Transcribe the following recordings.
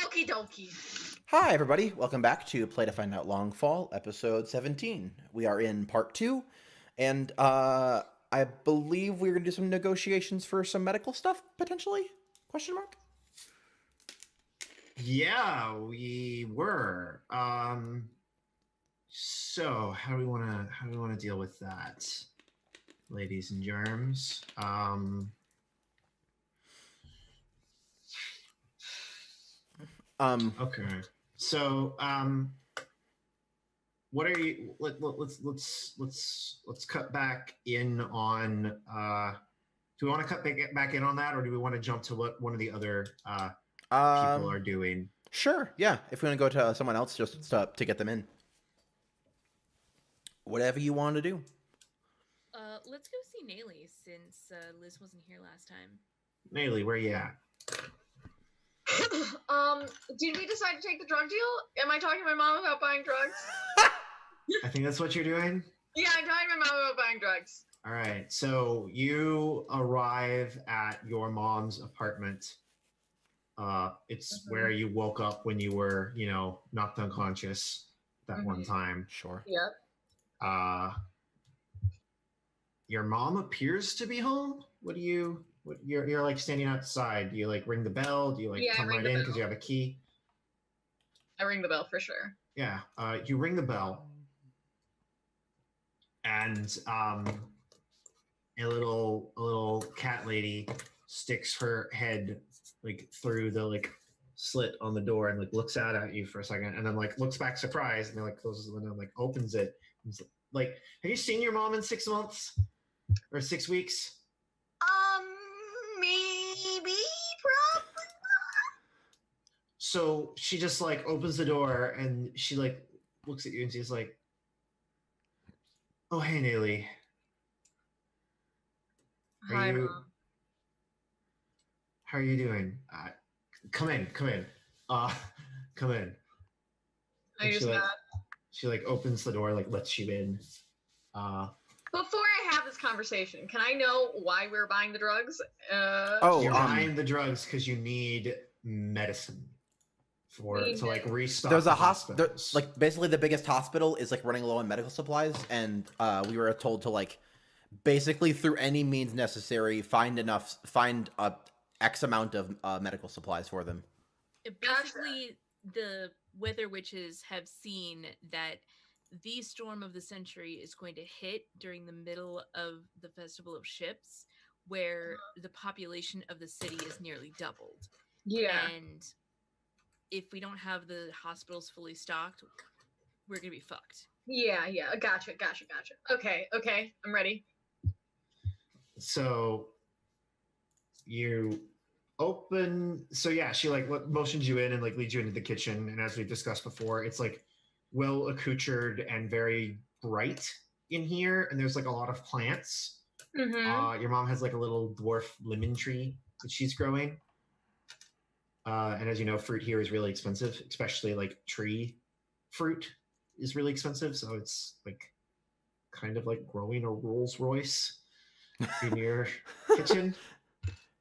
Okie dokie. Hi, everybody. Welcome back to Play to Find Out Longfall, episode 17. We are in part 2, and I believe we're going to do some negotiations for some medical stuff, potentially? Question mark? Yeah, we were. So how do we want to deal with that, ladies and germs? Okay. So what are you? Let's cut back in on. Do we want to cut back in on that, or do we want to jump to what one of the other people are doing? Sure, yeah. If we want to go to someone else just to get them in. Whatever you want to do. Let's go see Nayli since Liz wasn't here last time. Nayli, where you at? Did we decide to take the drug deal? Am I talking to my mom about buying drugs? I think that's what you're doing. Yeah, I'm talking to my mom about buying drugs. All right, so you arrive at your mom's apartment. It's where you woke up when you were, knocked unconscious that one time. Sure. Yep. Your mom appears to be home. You're like standing outside. Do you like ring the bell? Do you come right in because you have a key? I ring the bell for sure. Yeah. You ring the bell, and a little cat lady sticks her head through the slit on the door and looks out at you for a second, and then looks back surprised, and then closes the window and opens it. And have you seen your mom in 6 months or 6 weeks? Maybe, probably not. So she just opens the door and she looks at you and she's like, "Oh, hey, Nayli. Hi, Mom. How are you doing? Come in. Come in. I just got. She opens the door, lets you in. Before I have this conversation, can I know why we're buying the drugs? You're buying the drugs because you need medicine to restock. There's a hospital. Basically, the biggest hospital is running low on medical supplies, and we were told to basically through any means necessary find a X amount of medical supplies for them. Basically, the weather witches have seen that the storm of the century is going to hit during the middle of the Festival of Ships, where the population of the city is nearly doubled. Yeah. And if we don't have the hospitals fully stocked, we're going to be fucked. Yeah. Gotcha. Okay, I'm ready. So you open. So yeah, she motions you in and leads you into the kitchen. And as we discussed before, it's well accoutred and very bright in here. And there's a lot of plants. Mm-hmm. Your mom has a little dwarf lemon tree that she's growing. And as you know, fruit here is really expensive, especially tree fruit is really expensive. So it's kind of growing a Rolls Royce in your kitchen.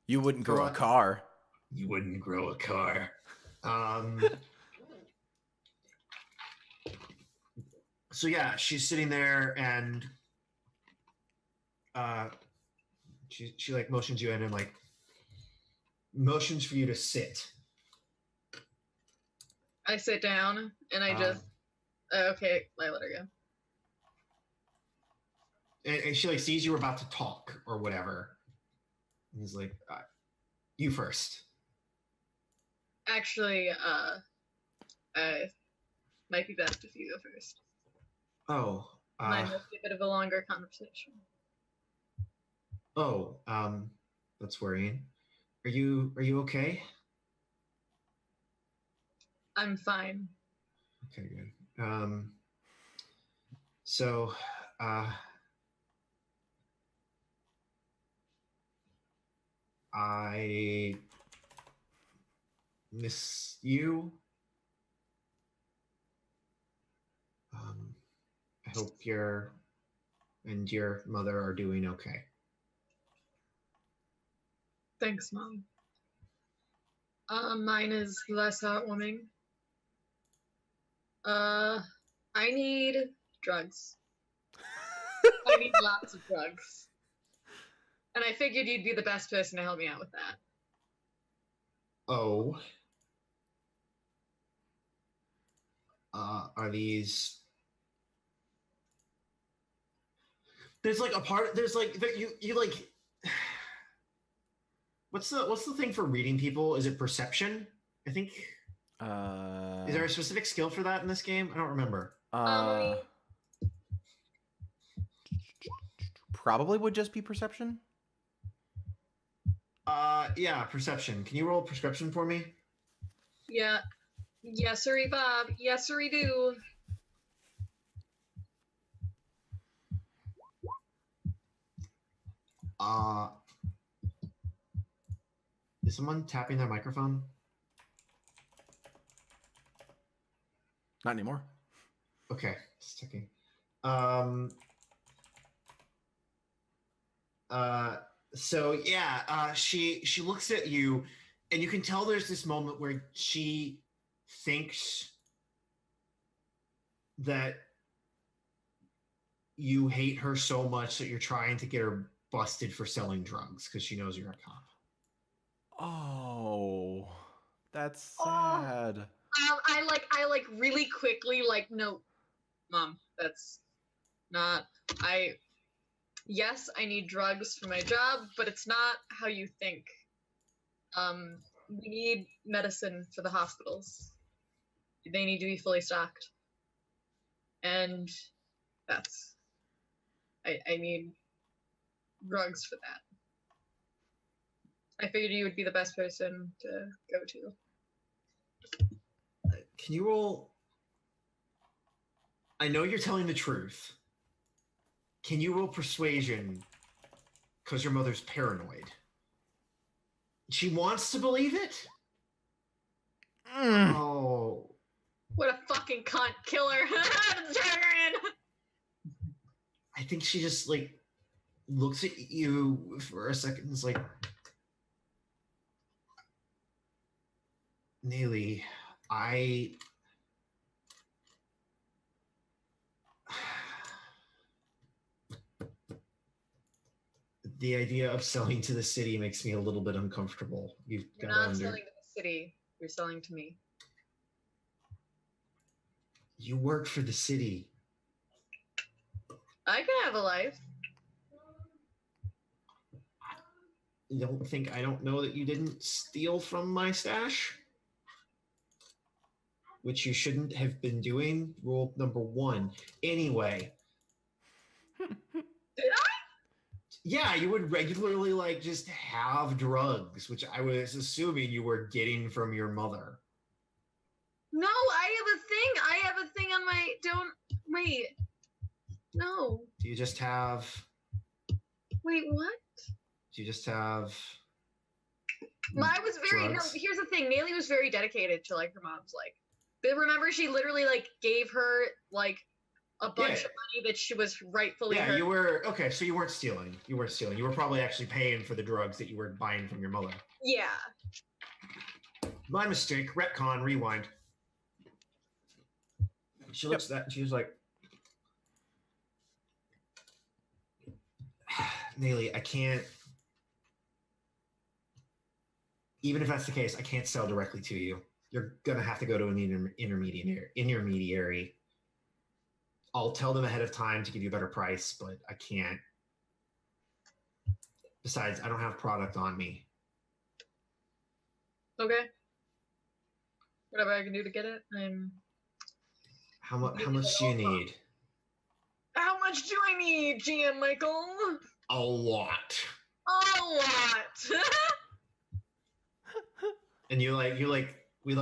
You wouldn't grow a car. You wouldn't grow a car. So yeah, she's sitting there and she motions you in and motions for you to sit. I sit down and I just okay, I let her go. And she sees you were about to talk or whatever. And he's like, you first. Actually, might be best if you go first. Oh. Mine will be a bit of a longer conversation. Oh, that's worrying. Are you okay? I'm fine. Okay, good. So, I miss you. I hope you and your mother are doing okay. Thanks, Mom. Mine is less heartwarming. I need drugs. I need lots of drugs. And I figured you'd be the best person to help me out with that. Oh. Are these? There's like a part. There's like you like. What's the thing for reading people? Is it perception? I think. Is there a specific skill for that in this game? I don't remember. Probably would just be perception. Yeah, perception. Can you roll perception for me? Yeah. Yes, sirree, Bob. Yes, sirree, do. Is someone tapping their microphone? Not anymore. Okay, just checking. So yeah, she looks at you, and you can tell there's this moment where she thinks that you hate her so much that you're trying to get her busted for selling drugs because she knows you're a cop. Oh, that's sad. I really quickly no, Mom, that's not. Yes, I need drugs for my job, but it's not how you think. We need medicine for the hospitals. They need to be fully stocked. And that's... I need drugs for that. I figured you would be the best person to go to. Can you roll... I know you're telling the truth. Can you roll persuasion? Because your mother's paranoid. She wants to believe it? Oh. What a fucking cunt. Kill her. Turn her in. I think she just, looks at you for a second and is like, Neely, the idea of selling to the city makes me a little bit uncomfortable. You're not selling to the city. You're selling to me. You work for the city. I can have a life. You don't think I don't know that you didn't steal from my stash? Which you shouldn't have been doing. Rule number 1. Anyway. Did I? Yeah, you would regularly just have drugs, which I was assuming you were getting from your mother. No, I have a thing on my... Wait. No. Do you just have... Wait, what? Do you just have... I was very... drugs? No, here's the thing. Nayli was very dedicated to, her mom's, But remember, she literally, gave her, a bunch of money that she was rightfully Yeah, her. you were... Okay, so you weren't stealing. You weren't stealing. You were probably actually paying for the drugs that you were buying from your mother. Yeah. My mistake. Retcon. Rewind. She looks at that and she was like, Nayli, I can't... Even if that's the case, I can't sell directly to you. You're going to have to go to an intermediary. I'll tell them ahead of time to give you a better price, but I can't. Besides, I don't have product on me. Okay. Whatever I can do to get it, How much do you need? How much do I need, GM Michael? A lot. A lot. And we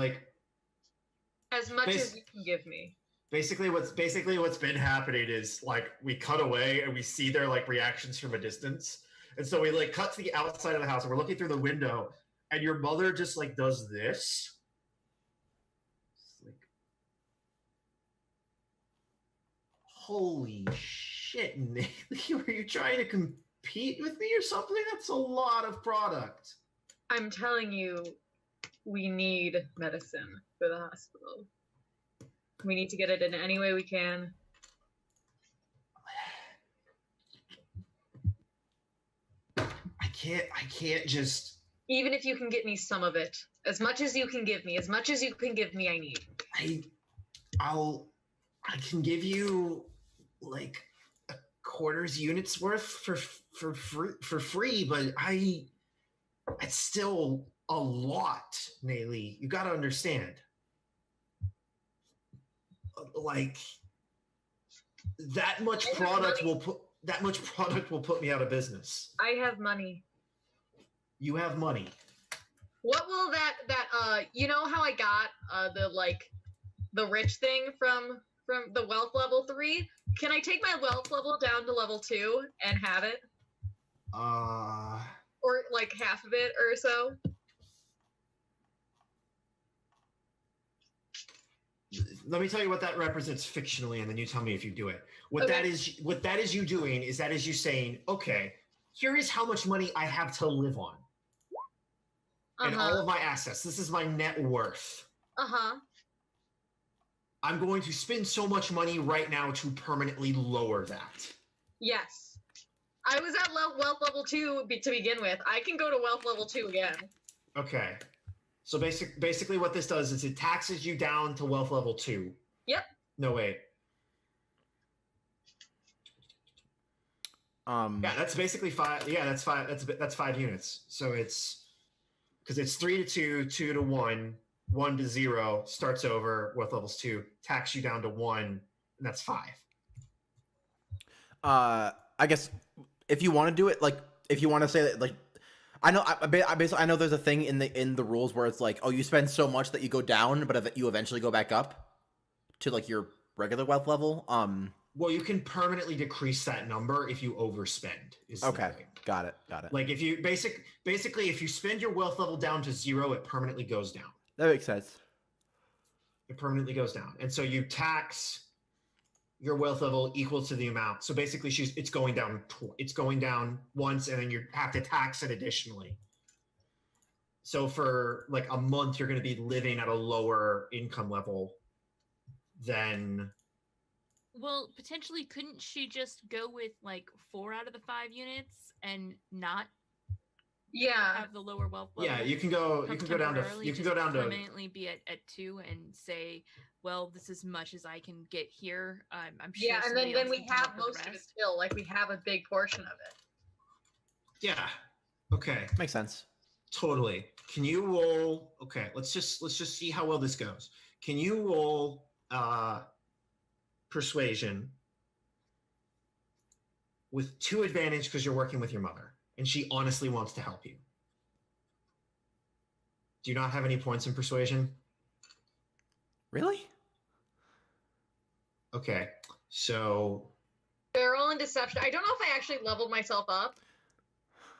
as much as you can give me. Basically what's been happening is we cut away and we see their reactions from a distance. And so we cut to the outside of the house and we're looking through the window and your mother just does this. Holy shit, Nayli, were you trying to compete with me or something? That's a lot of product. I'm telling you, we need medicine for the hospital. We need to get it in any way we can. I can't just. Even if you can get me some of it, as much as you can give me, I need. I can give you like a quarter's units worth for free, but it's still a lot, Nayli. You got to understand. Like that much product will put me out of business. I have money. You have money. What will that you know how I got the rich thing from the wealth level 3? Can I take my wealth level down to level 2 and have it? Or like half of it or so? Let me tell you what that represents fictionally, and then you tell me if you do it. What that is you doing is that is you saying, okay, here is how much money I have to live on. And all of my assets. This is my net worth. I'm going to spend so much money right now to permanently lower that. Yes. I was at wealth level 2 to begin with. I can go to wealth level 2 again. Okay. So basically what this does is it taxes you down to wealth level 2. Yep. No, wait. Yeah, that's basically 5. Yeah, that's 5. That's 5 units. So it's because it's 3 to 2, 2 to 1, 1 to 0, starts over, wealth levels 2, tax you down to 1, and that's 5. I guess if you want to do it, like, if you want to say that, like, I know, I know there's a thing in the rules where it's like, oh, you spend so much that you go down, but you eventually go back up to like your regular wealth level. Well, you can permanently decrease that number if you overspend. Okay, got it. Like if you basically if you spend your wealth level down to 0, it permanently goes down. That makes sense. It permanently goes down, and so you tax your wealth level equal to the amount. So basically, it's going down. It's going down once, and then you have to tax it additionally. So for like a month, you're going to be living at a lower income level than. Well, potentially, couldn't she just go with like 4 out of the 5 units and not have the lower wealth level? Yeah, you can go down to permanently be at 2 and say, well, this is as much as I can get here. I'm sure. Yeah, and then we have most of it still. Like we have a big portion of it. Yeah. Okay. Makes sense. Totally. Can you roll? Okay, let's just see how well this goes. Can you roll persuasion with 2 advantage because you're working with your mother and she honestly wants to help you? Do you not have any points in persuasion? Really? Okay, so Barrel and deception. I don't know if I actually leveled myself up.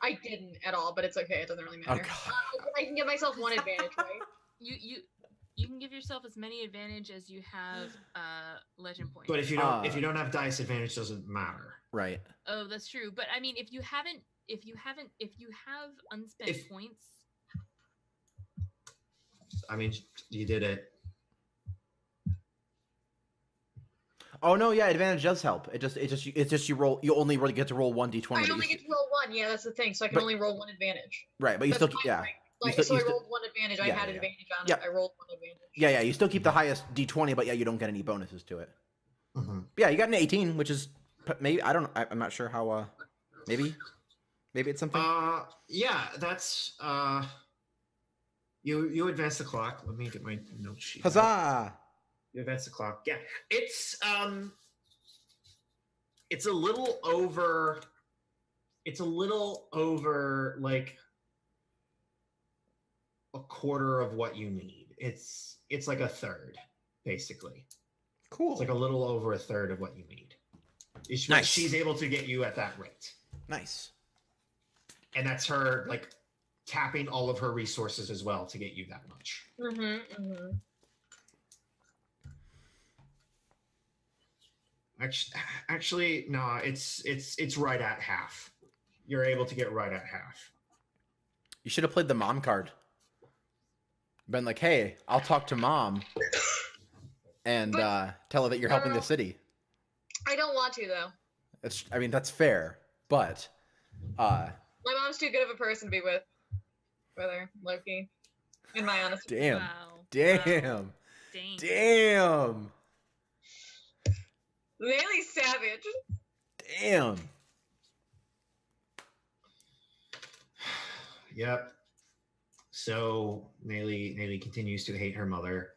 I didn't at all, but it's okay. It doesn't really matter. I can give myself 1 advantage, right? You can give yourself as many advantage as you have legend points. But if you don't have dice, advantage doesn't matter. Right. Oh, that's true. But I mean, if you have unspent points. I mean, you did it. Oh no, yeah, advantage does help. It's just you roll. You only really get to roll 1d20. I only get to roll 1. Yeah, that's the thing. So I can only roll 1 advantage. Right, but you still yeah. Like, so I rolled 1 advantage. I had advantage on it. I rolled 1 advantage. Yeah. You still keep the highest d20, but yeah, you don't get any bonuses to it. Mm-hmm. Yeah, you got an 18, which is maybe I'm not sure how. Maybe it's something. Yeah, that's You advance the clock. Let me get my note sheet. Huzzah! You advance the clock. Yeah, it's a little over. It's a little over like a quarter of what you need. It's like a third, basically. Cool. It's like a little over a third of what you need. Nice. She's able to get you at that rate. Nice. And that's her like tapping all of her resources as well to get you that much. Actually, no, it's right at half. You're able to get right at half. You should have played the mom card. Been like, hey, I'll talk to mom and tell her that you're helping the city. I don't want to though. I mean, that's fair, but My mom's too good of a person to be with her, Loki. In my honest opinion. damn, Wow. damn, Wow. Dang. damn, Really savage. damn. Yep. So Nayli continues to hate her mother.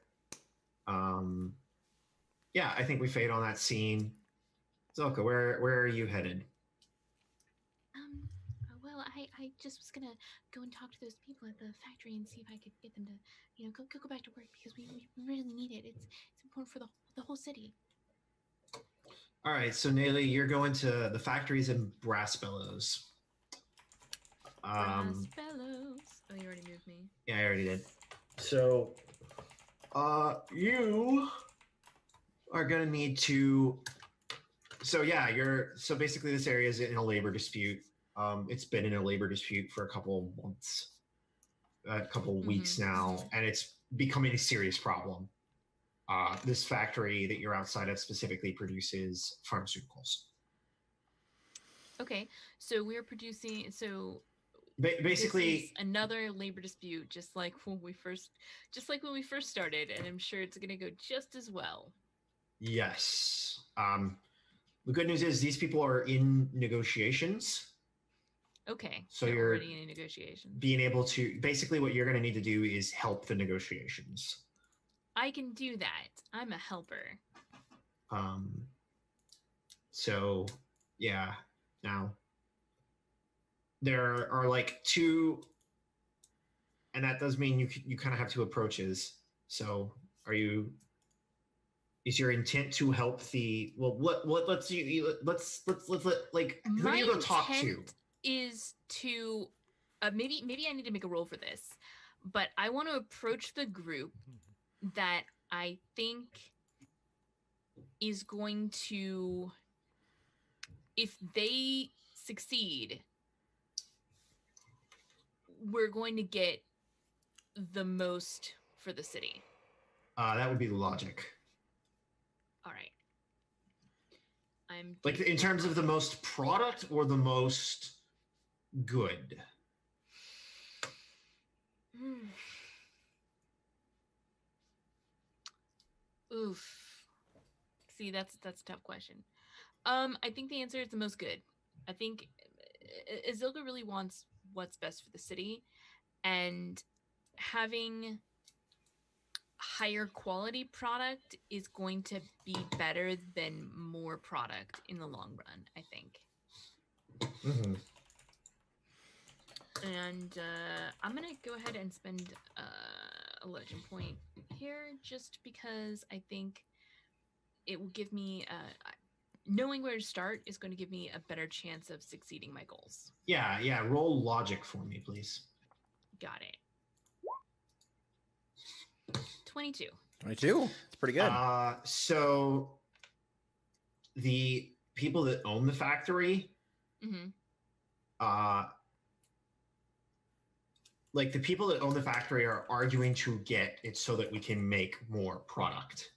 Yeah, I think we fade on that scene. Zelka, where are you headed? Well, I just was gonna go and talk to those people at the factory and see if I could get them to, go back to work because we really need it. It's important for the whole city. All right, so Nayli, you're going to the factories in Brass Bellows. Brass Bellows. Oh, you already moved me. Yeah, I already did. So, you are gonna need to. So yeah, so basically this area is in a labor dispute. It's been in a labor dispute for a couple of months, a couple of weeks now, and it's becoming a serious problem. This factory that you're outside of specifically produces pharmaceuticals. Okay, so we're producing. So Basically, this is another labor dispute, just like when we first started, and I'm sure it's going to go just as well. yes. The good news is these people are in negotiations. Okay, So they're you're already in negotiations. being able to basically what you're going to need to do is help the negotiations. I can do that. I'm a helper. So yeah, now there are like two, and that does mean you kind of have two approaches. So is your intent to help the let's like who My are you going to talk to? intent is to maybe I need to make a roll for this, but I want to approach the group that I think is going to, if they succeed, we're going to get the most for the city. That would be the logic. All right. I'm like in terms of the most product or the most good. Oof. See, that's a tough question. I think the answer is the most good. I think Azilga really wants what's best for the city, and having higher quality product is going to be better than more product in the long run, I think. Mm-hmm. And I'm gonna go ahead and spend a legend point here, just because I think it will give me knowing where to start is going to give me a better chance of succeeding my goals. Yeah. Roll logic for me, please. Got it. 22. 22. It's pretty good. So the people that own the factory, like the people that own the factory are arguing to get it so that we can make more product.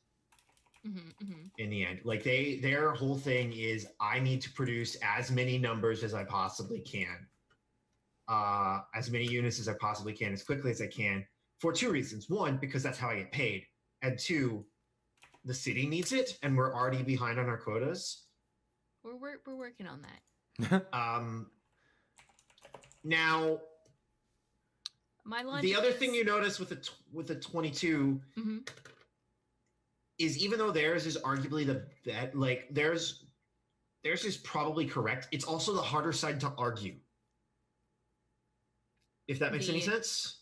In the end, like their whole thing is I need to produce as many numbers as I possibly can, as many units as I possibly can, as quickly as I can, for two reasons. One, because that's how I get paid, and two, the city needs it, and we're already behind on our quotas. We're working on that. Now, my logic the other thing you notice with the 22 is even though theirs is arguably the bet, like theirs is probably correct. It's also the harder side to argue. If that makes any sense.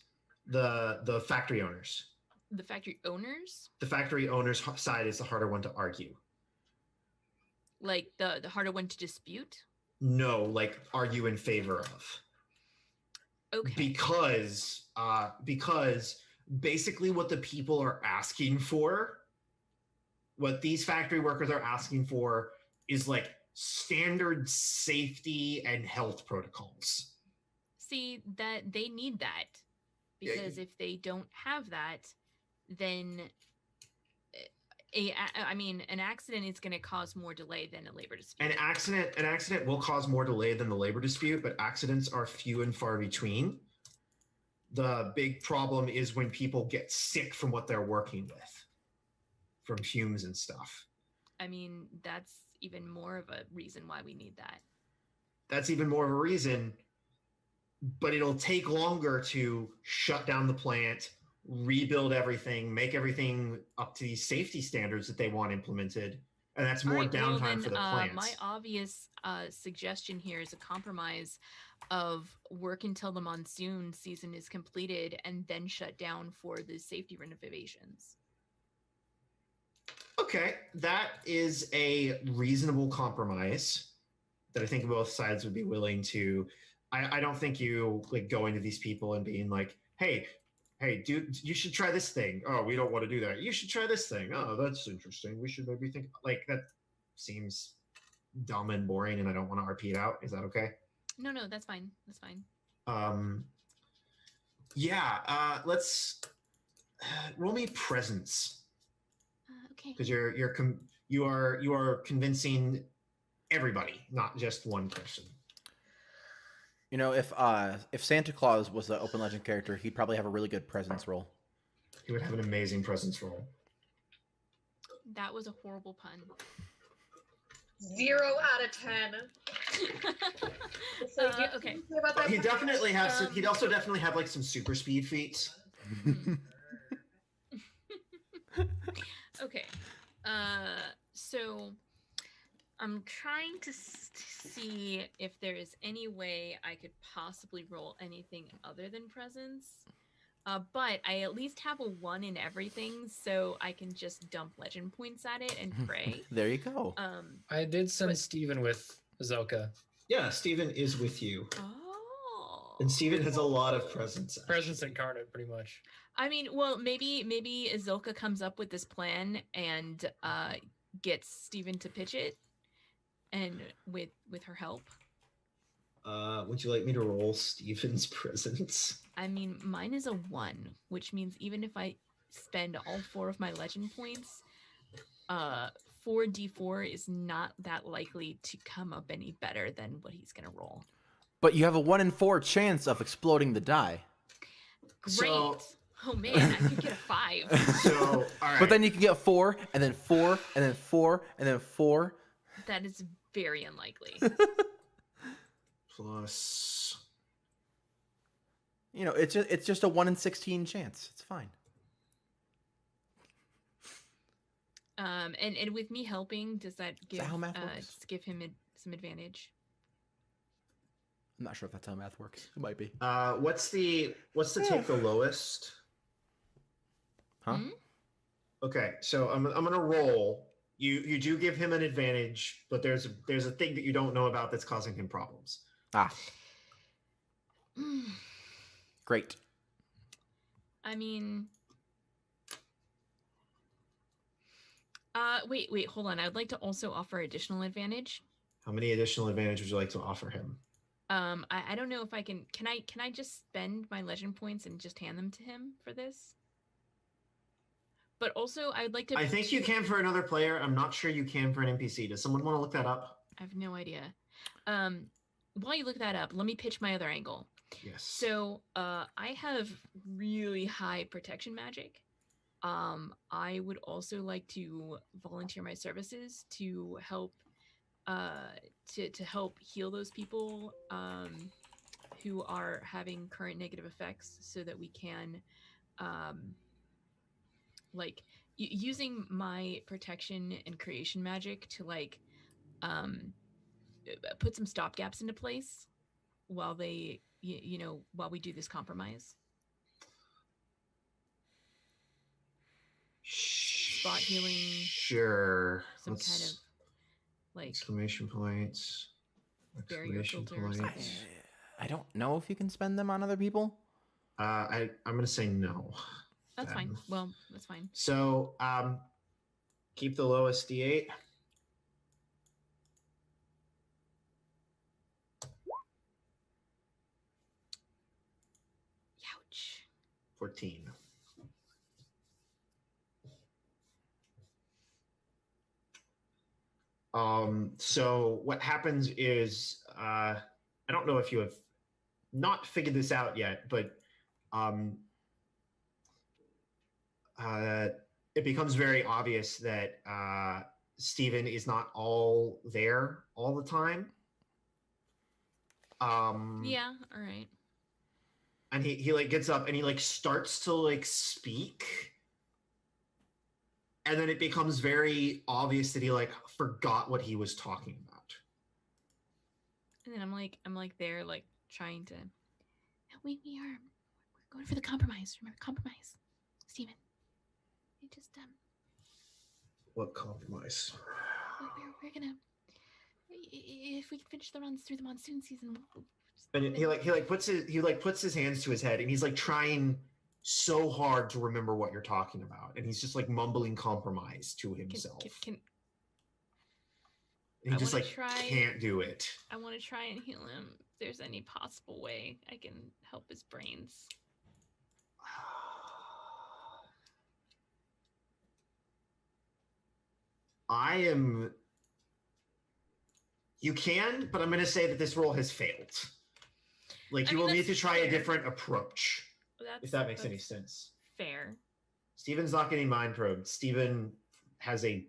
The factory owners. The factory owners? The factory owners' side is the harder one to argue. Like the harder one to dispute? No, like argue in favor of. Okay. Because basically what the people are asking for, what these factory workers are asking for is like standard safety and health protocols. See, that they need that. because if they don't have that, then an accident is going to cause more delay than a labor dispute. An accident will cause more delay than the labor dispute, but accidents are few and far between. The big problem is when people get sick from what they're working with, from fumes and stuff. I mean, that's even more of a reason why we need that. That's even more of a reason, but it'll take longer to shut down the plant, rebuild everything, make everything up to these safety standards that they want implemented, and that's more downtime for the plants. My obvious suggestion here is a compromise of work until the monsoon season is completed and then shut down for the safety renovations. Okay, that is a reasonable compromise that I think both sides would be willing to. I don't think you like going to these people and being like, hey, dude, you should try this thing. Oh, we don't want to do that. You should try this thing. Oh, that's interesting. We should maybe think like that. Seems dumb and boring, and I don't want to RP it out. Is that okay? No, that's fine. That's fine. Yeah. Let's roll me presence. Okay. Because you are convincing everybody, not just one person. You know, if Santa Claus was the open legend character, he'd probably have a really good presence roll. He would have an amazing presence roll. That was a horrible pun. 0 out of 10. Okay. He'd definitely have. He'd also definitely have like some super speed feats. Okay. So I'm trying to see if there is any way I could possibly roll anything other than presence. But I at least have a 1 in everything, so I can just dump legend points at it and pray. There you go. I did send Steven with Azoka. Yeah, Steven is with you. Oh. And Steven has a lot of presence. Actually. Presence incarnate, pretty much. I mean, well, maybe Azilka comes up with this plan and gets Steven to pitch it, and with her help. Would you like me to roll Steven's presence? I mean, mine is a 1, which means even if I spend all 4 of my legend points, 4d4 is not that likely to come up any better than what he's gonna roll. But you have a 1 in 4 chance of exploding the die. Great. So, oh man, I could get a 5. So, all right. But then you can get 4, and then 4, and then 4, and then 4. That is very unlikely. Plus, You know, it's just a 1 in 16 chance. It's fine. And with me helping, does that give that how math works? just give him some advantage? I'm not sure if that's how math works. It might be. what's the take the lowest? Huh? Hmm? Okay, so I'm gonna roll. You do give him an advantage, but there's a thing that you don't know about that's causing him problems. Ah, great. I mean, wait, hold on. I'd like to also offer additional advantage. How many additional advantage would you like to offer him? I don't know if I can. Can I just spend my legend points and just hand them to him for this? But also, I'd like to. I think you can for another player. I'm not sure you can for an NPC. Does someone want to look that up? I have no idea. While you look that up, let me pitch my other angle. Yes. So, I have really high protection magic. I would also like to volunteer my services to help, to help heal those people who are having current negative effects, so that we can, like, using my protection and creation magic to like, put some stopgaps into place while they, while we do this compromise. Spot healing. Sure. Some kind of like exclamation points. barrier Exclamation filters. points. I don't know if you can spend them on other people. I'm gonna say no. That's fine. Well, that's fine. So keep the lowest D8. Ouch. 14. So what happens is, I don't know if you have not figured this out yet, but it becomes very obvious that Stephen is not all there all the time. Yeah, all right. And he like gets up and he like starts to like speak. And then it becomes very obvious that he like forgot what he was talking about. And then I'm like there, like trying to. We're going for the compromise. Remember, compromise, Steven. We just What compromise? we're gonna, if we can finish the runs through the monsoon season. And he puts his hands to his head and he's like trying so hard to remember what you're talking about, and he's just like mumbling compromise to himself. Can and he I just wanna like try- can't do it. I want to try and heal him. If there's any possible way I can help his brains. You can, but I'm going to say that this roll has failed. Like, I you mean, will need that's to try a fair. different approach, if that makes any that's sense. Fair. Steven's not getting mind probed. Steven has a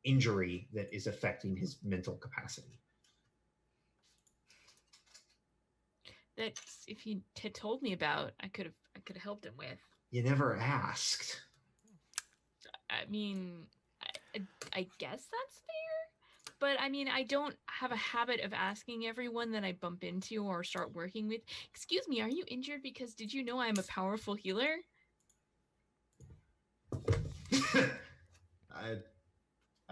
injury that is affecting his mental capacity. That if he had told me about, I could have helped him with. You never asked. I mean, I guess that's fair. But I mean, I don't have a habit of asking everyone that I bump into or start working with, excuse me, are you injured? Because did you know I'm a powerful healer? I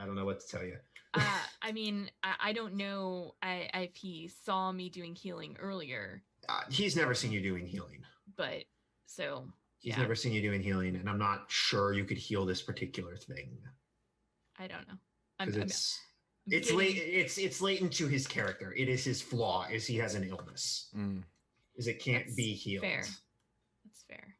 don't know what to tell you. I mean, I don't know if he saw me doing healing earlier. He's never seen you doing healing. But, so, He's never seen you doing healing, and I'm not sure you could heal this particular thing. I don't know. Because it's latent to his character. It is his flaw, is he has an illness. Is it can't be healed. Fair. That's fair.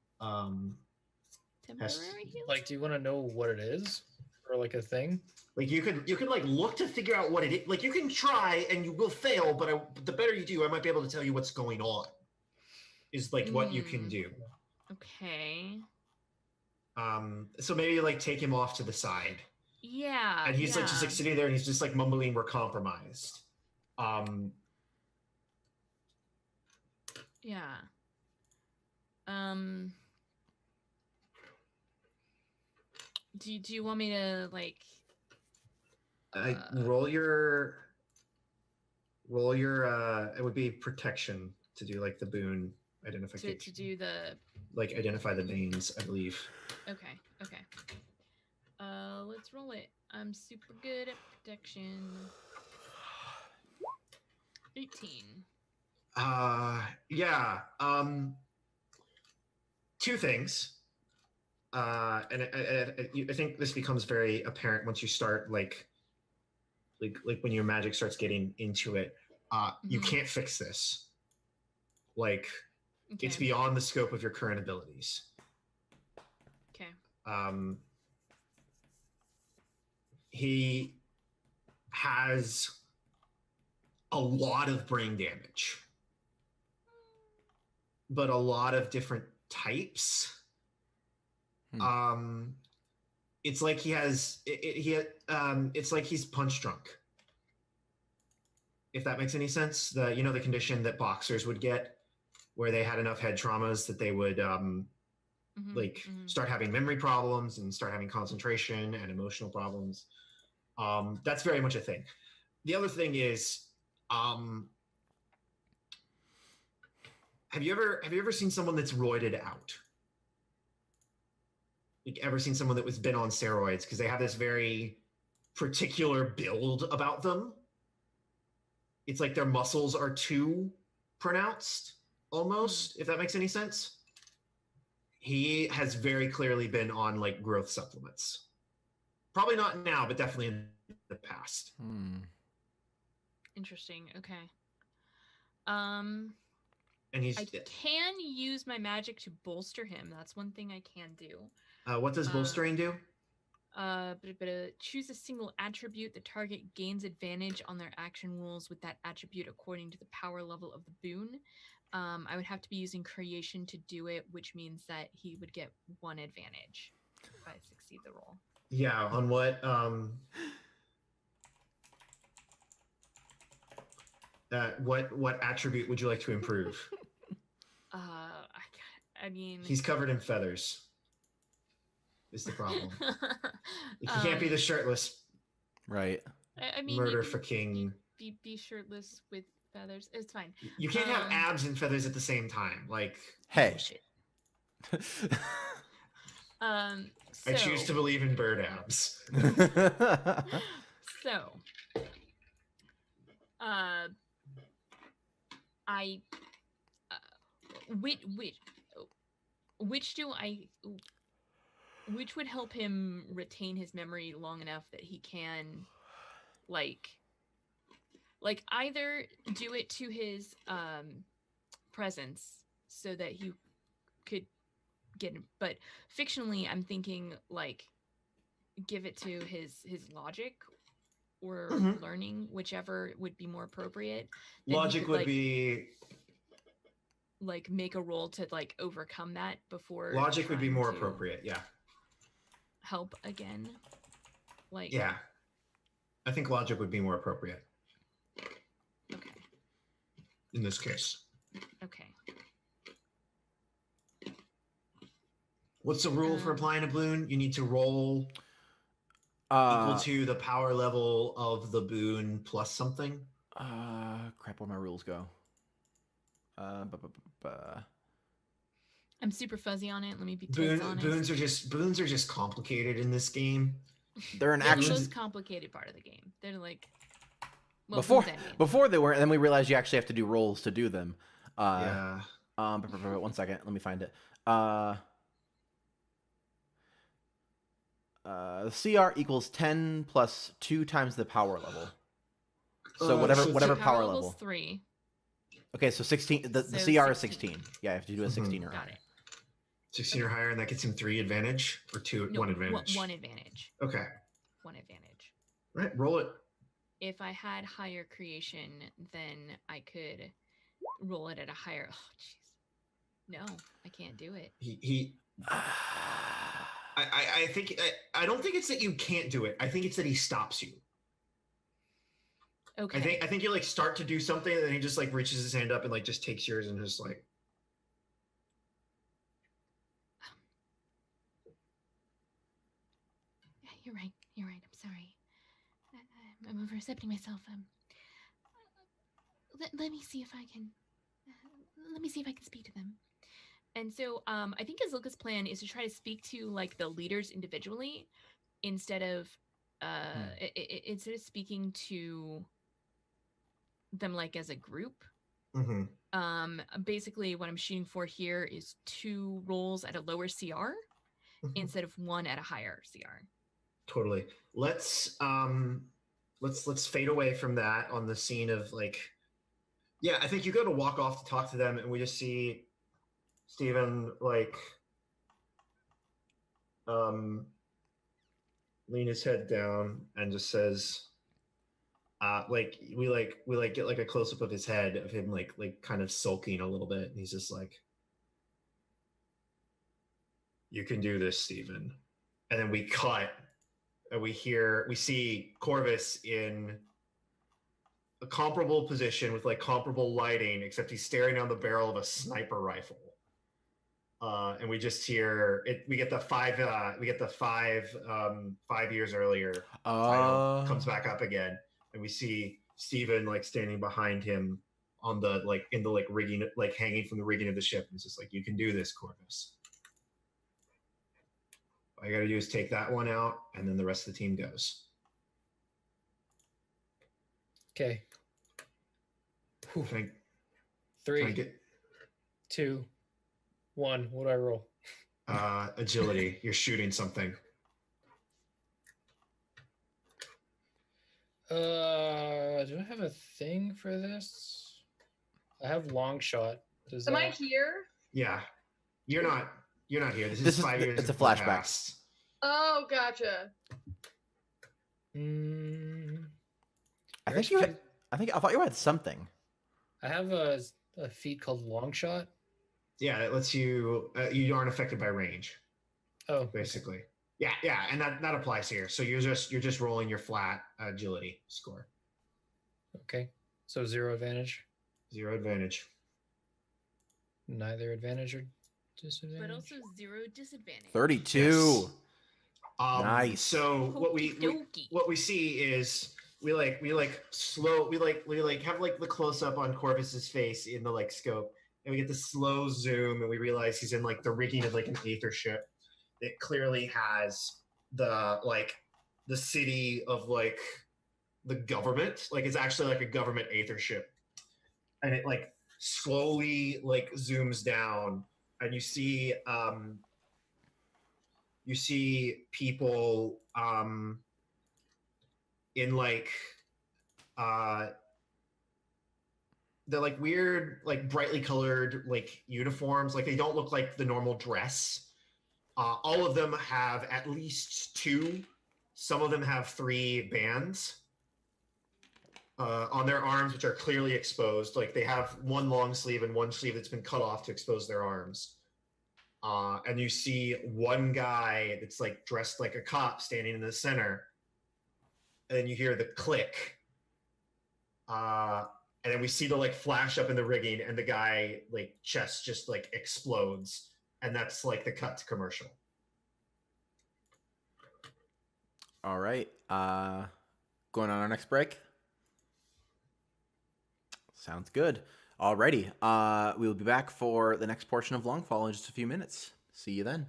Temporary healing? Like, do you want to know what it is? Or like a thing? Like you could like look to figure out what it is. Like you can try and you will fail, but the better you do, I might be able to tell you what's going on. Is like what you can do. Okay. So maybe like take him off to the side. Yeah. And he's like just like sitting there and he's just like mumbling, we're compromised. Yeah. Do you want me to like roll your it would be protection to do like the boon identification. to do the like identify the veins, I believe. Okay. Let's roll it. I'm super good at protection. 18. Yeah. Two things. And I think this becomes very apparent once you start like when your magic starts getting into it. You can't fix this. Like it's beyond the scope of your current abilities. Okay. He has a lot of brain damage, but a lot of different types. It's like he has it's like he's punch drunk, if that makes any sense. The condition that boxers would get where they had enough head traumas that they would start having memory problems and start having concentration and emotional problems. That's very much a thing. The other thing is, have you ever seen someone that's roided out? Like ever seen someone that was been on steroids because they have this very particular build about them? It's like their muscles are too pronounced, almost, if that makes any sense. He has very clearly been on like growth supplements. Probably not now, but definitely in the past. Interesting. Okay. And he's I can use my magic to bolster him. That's one thing I can do. what does bolstering do? Choose a single attribute. The target gains advantage on their action rolls with that attribute according to the power level of the boon. I would have to be using creation to do it, which means that he would get 1 advantage if I succeed the roll. Yeah, on what what attribute would you like to improve? I mean, He's covered in feathers. Is the problem? He can't be the shirtless Right. I mean, murder you for king. be shirtless with feathers. It's fine. You can't have abs and feathers at the same time. Like, Hey. Bullshit. I choose to believe in bird abs. So, I which would help him retain his memory long enough that he can like either do it to his presence so that he could get him, but fictionally I'm thinking like give it to his logic or learning, whichever would be more appropriate. Then Logic would be like make a roll to like overcome that before. Logic would be more appropriate, yeah. Help again. Like yeah. I think logic would be more appropriate. Okay. In this case. Okay. What's the rule for applying a boon? You need to roll equal to the power level of the boon plus something. Crap, where my rules go? I'm super fuzzy on it. Let me be totally honest. Boons are just complicated in this game. They're an action. The most complicated part of the game. They're like before they weren't, and then we realized you actually have to do rolls to do them. Yeah. 1 second, let me find it. The CR equals 10 plus 2 times the power level. So whatever power level. 3. Okay, so 16. The CR is 16. Yeah, I have to do a 16 or higher. Got it. 16 or higher, and that gets him 3 advantage or 2, No, 1 advantage. 1 advantage. Okay. 1 advantage. Right, roll it. If I had higher creation, then I could roll it at a higher. Oh, jeez. No, I can't do it. I think I don't think it's that you can't do it. I think it's that he stops you. Okay. I think you like start to do something, and then he just like reaches his hand up and like just takes yours and just like. Yeah, you're right. You're right. I'm sorry. I'm overstepping myself. Let me see if I can. Let me see if I can speak to them. And so I think Azulka's plan is to try to speak to like the leaders individually instead of speaking to them like as a group. Basically what I'm shooting for here is 2 rolls at a lower CR instead of 1 at a higher CR. Totally. Let's fade away from that on the scene of like, yeah, I think you go to walk off to talk to them, and we just see Steven like lean his head down and just says, like we get like a close up of his head of him like kind of sulking a little bit, and he's just like, "You can do this, Steven." And then we cut, and we see Corvus in a comparable position with like comparable lighting, except he's staring down the barrel of a sniper rifle. And we just hear it. We get the 5 years earlier. Title comes back up again, and we see Steven like standing behind him on the like in the like rigging, like hanging from the rigging of the ship. And it's just like, "You can do this, Corvus. All you gotta do is take that one out, and then the rest of the team goes." Okay. Can 3, I get 2, 1. What do I roll? agility? You're shooting something. Do I have a thing for this? I have long shot. Does Am I here? Yeah, you're not here. This This is is- 5 years. it's a into the flashback. past. Oh, gotcha. I think you. I thought you had something. I have a feat called long shot. Yeah, that lets you. You aren't affected by range, Oh, basically. Yeah, and that applies here. So you're just rolling your flat agility score. okay. So 0 advantage. 0 advantage. Neither advantage or disadvantage. But also 0 disadvantage. 32. Yes. Nice. So what we Okey-dokey. see is we have like the close up on Corvus's face in the like scope, and we get the slow zoom, and we realize he's in like the rigging of like an aether ship. It clearly has the city of like the government, like it's actually like a government aether ship, and it like slowly like zooms down, and you see people in like they're like weird, like brightly colored like uniforms. Like they don't look like the normal dress. All of them have at least 2. Some of them have 3 bands on their arms, which are clearly exposed. Like they have one long sleeve and one sleeve that's been cut off to expose their arms. And you see one guy that's like dressed like a cop standing in the center. And then you hear the click. And then we see the like flash up in the rigging, and the guy like chest just like explodes. And that's like the cut to commercial. All right. Going on our next break. Sounds good. Alrighty. We will be back for the next portion of Longfall in just a few minutes. See you then.